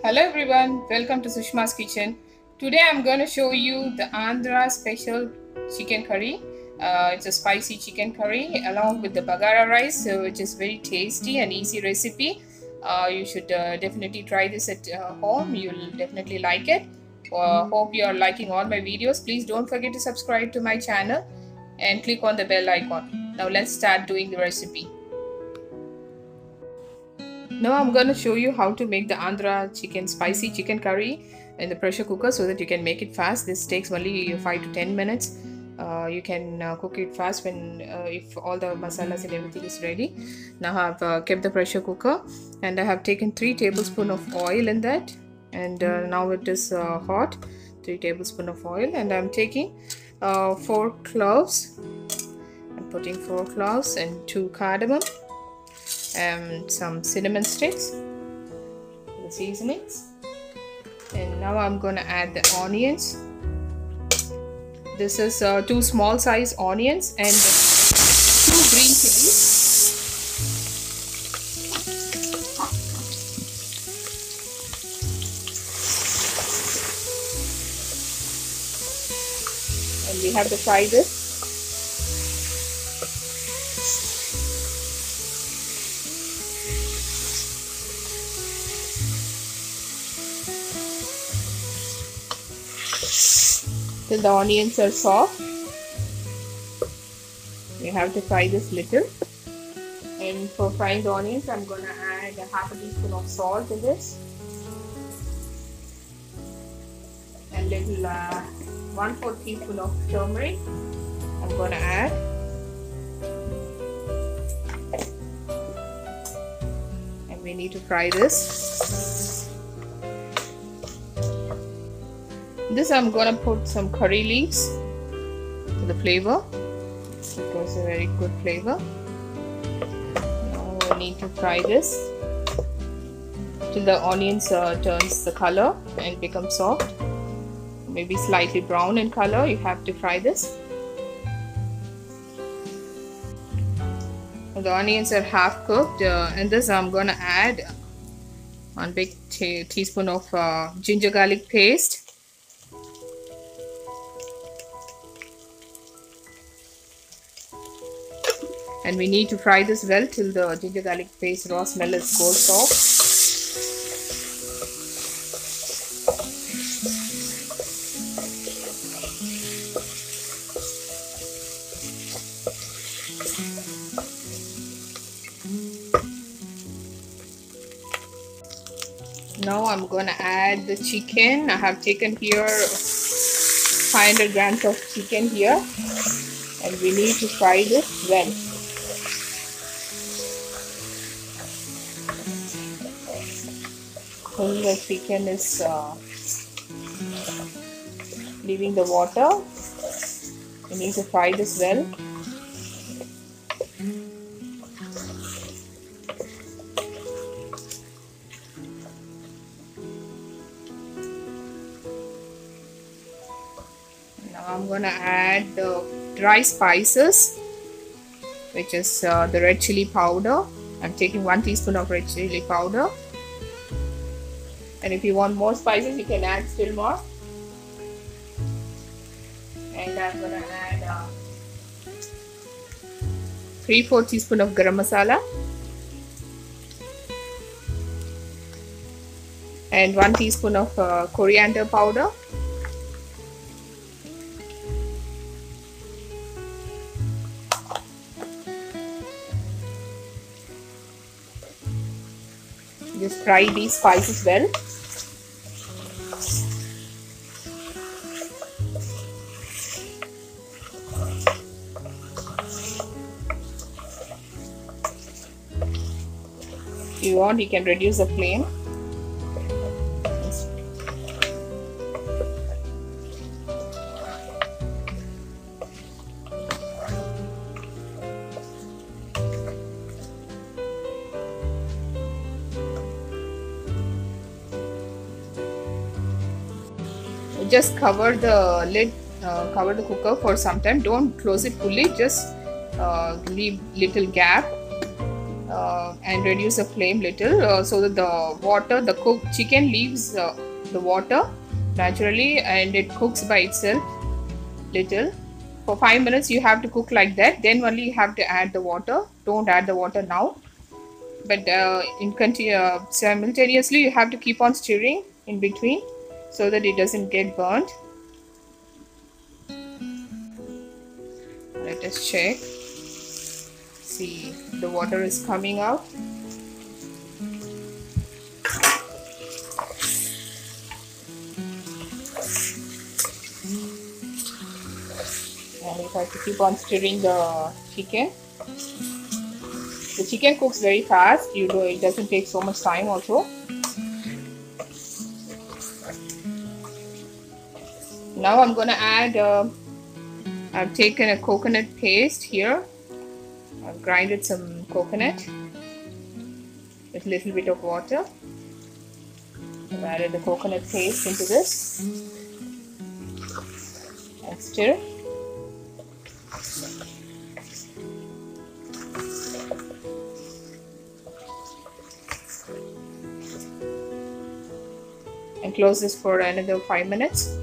Hello everyone, welcome to Sushma's kitchen. Today I'm going to show you the Andhra special chicken curry. It's a spicy chicken curry along with the baghara rice, which is very tasty and easy recipe. You should definitely try this at home. You'll definitely like it. Hope you are liking all my videos. Please don't forget to subscribe to my channel and click on the bell icon. Now let's start doing the recipe. Now I'm going to show you how to make the Andhra spicy chicken curry in the pressure cooker so that you can make it fast. This takes only 5 to 10 minutes. You can cook it fast when if all the masalas and everything is ready. Now I've kept the pressure cooker and I have taken 3 tablespoons of oil in that, and now it is hot. 3 tablespoons of oil, and I'm taking 4 cloves. I'm putting 4 cloves and 2 cardamom and some cinnamon sticks for the seasonings. And now I'm going to add the onions. This is 2 small size onions and 2 green chilies. And we have to fry this. Till the onions are soft. We have to fry this little. And for frying the onions, I'm going to add half a teaspoon of salt in this. And little 1/4 teaspoon of turmeric I'm going to add. And we need to fry this. This I'm gonna put some curry leaves for the flavor. It gives a very good flavor. Now we need to fry this till the onions turns the color and become soft, maybe slightly brown in color. You have to fry this. Now the onions are half cooked. In this I'm gonna add 1 big teaspoon of ginger garlic paste. And we need to fry this well till the ginger garlic paste raw smell goes off. Now I'm going to add the chicken. I have taken here 500 grams of chicken here, and we need to fry this well. When the chicken is leaving the water, we need to fry this well. Now I'm going to add the dry spices, which is the red chili powder. I'm taking 1 teaspoon of red chili powder. And if you want more spices, you can add still more. And I'm going to add 3/4 teaspoon of garam masala. And 1 teaspoon of coriander powder. Just fry these spices well. If you want, you can reduce the flame. Just cover the lid, cover the cooker for some time. Don't close it fully, just leave little gap and reduce the flame little so that the cooked chicken leaves the water naturally and it cooks by itself little. For 5 minutes you have to cook like that, then only you have to add the water. Don't add the water now, but simultaneously you have to keep on stirring in between so that it doesn't get burnt. Let us check. See, the water is coming out. And you have to keep on stirring the chicken. The chicken cooks very fast. It doesn't take so much time also. Now I'm gonna add. I've taken a coconut paste here. I've grinded some coconut with a little bit of water. I've added the coconut paste into this and stir. And close this for another 5 minutes.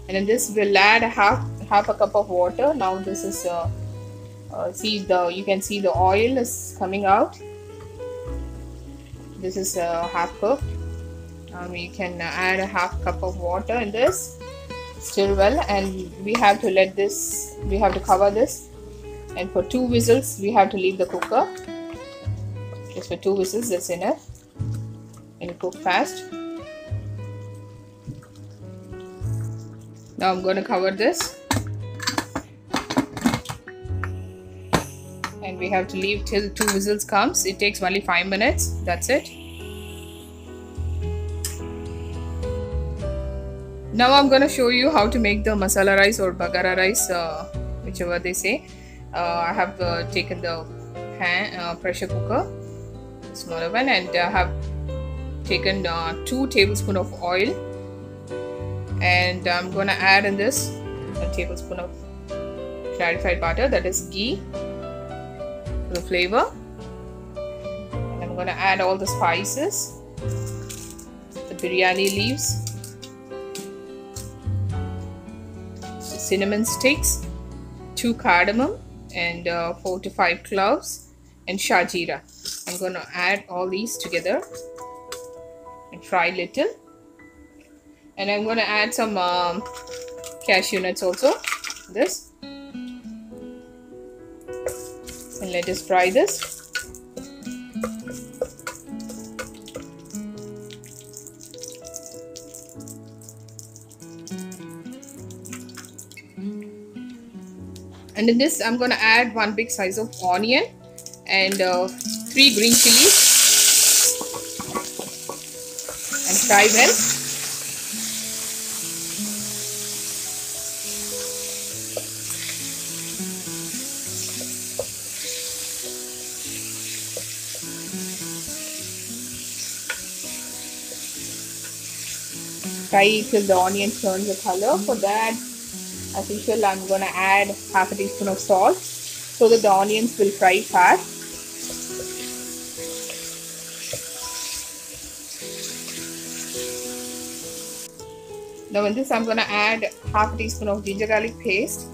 And in this we'll add half a cup of water. Now this is you can see the oil is coming out. This is half cooked. We can add a half cup of water in this. Stir well, and we have to cover this, and for 2 whistles we have to leave the cooker. Just for 2 whistles, that's enough, and cook fast. Now I'm going to cover this, and we have to leave till 2 whistles comes. It takes only 5 minutes. That's it. Now I'm going to show you how to make the masala rice or baghara rice, whichever they say. I have taken the pressure cooker, smaller one, and I have taken 2 tablespoons of oil. And I'm gonna add in this a tablespoon of clarified butter, that is ghee, for the flavor. And I'm gonna add all the spices, the biryani leaves, the cinnamon sticks, 2 cardamom, and 4 to 5 cloves, and shajira. I'm gonna add all these together and fry little. And I'm going to add some cashew nuts also. This. And let us fry this. And in this I'm going to add 1 big size of onion and 3 green chilies. And fry well. Fry till the onion turns the color. For that, as usual, I'm going to add half a teaspoon of salt so that the onions will fry fast. Now in this I'm going to add half a teaspoon of ginger garlic paste.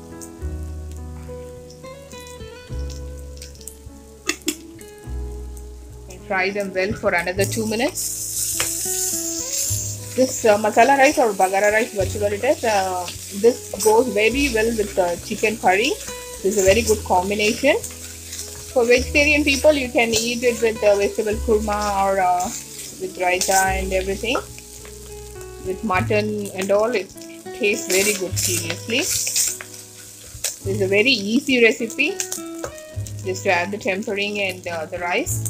And fry them well for another 2 minutes. This masala rice or baghara rice, whatever it is, this goes very well with chicken curry. This is a very good combination. For vegetarian people, you can eat it with vegetable kurma or with raita and everything. With mutton and all, it tastes very good, seriously. This is a very easy recipe. Just to add the tempering and the rice.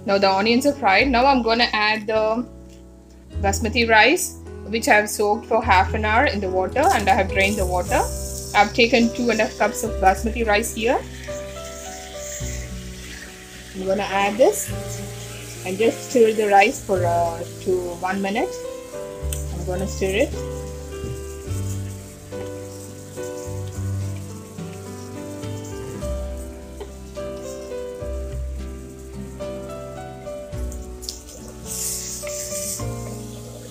Now the onions are fried. Now I'm going to add the basmati rice, which I have soaked for half an hour in the water, and I have drained the water. I've taken 2.5 cups of basmati rice here. I'm going to add this and just stir the rice for to 1 minute. I'm going to stir it.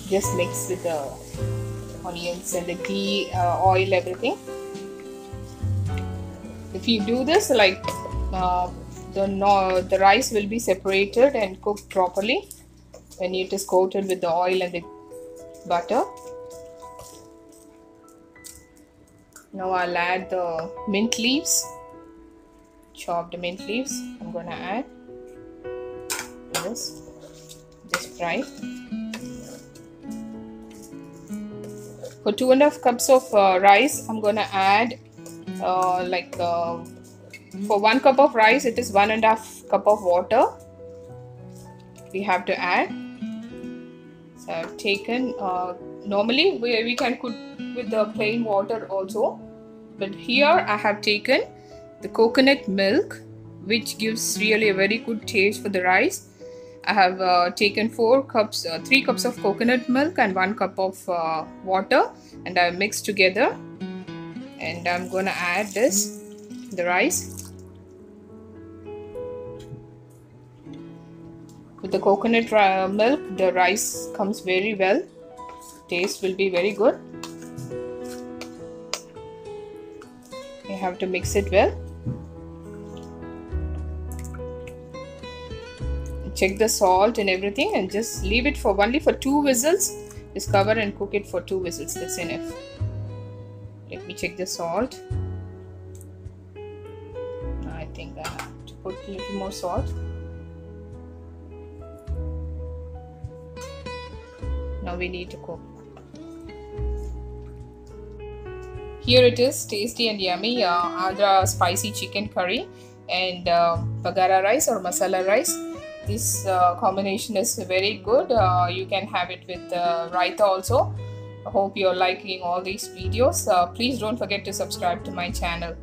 Just mix with the onions and the ghee, oil, everything. If you do this, like the rice will be separated and cooked properly when it is coated with the oil and the butter. Now I'll add the mint leaves, chopped mint leaves. I'm gonna add this. Just fry. For 2.5 cups of rice, I'm gonna add for 1 cup of rice, it is 1.5 cup of water we have to add. So I've taken, normally we can cook with the plain water also, but here I have taken the coconut milk, which gives really a very good taste for the rice. I have taken 3 cups of coconut milk and 1 cup of water, and I mixed together, and I'm gonna add the rice. With the coconut milk, the rice comes very well. Taste will be very good. You have to mix it well. Check the salt and everything, and just leave it for only for 2 whistles. Just cover and cook it for 2 whistles. That's enough. Let me check the salt. I think I have to put a little more salt. Now we need to cook. Here it is, tasty and yummy andhra spicy chicken curry and baghara rice or masala rice. This combination is very good. You can have it with raita also. I hope you're liking all these videos. Please don't forget to subscribe to my channel.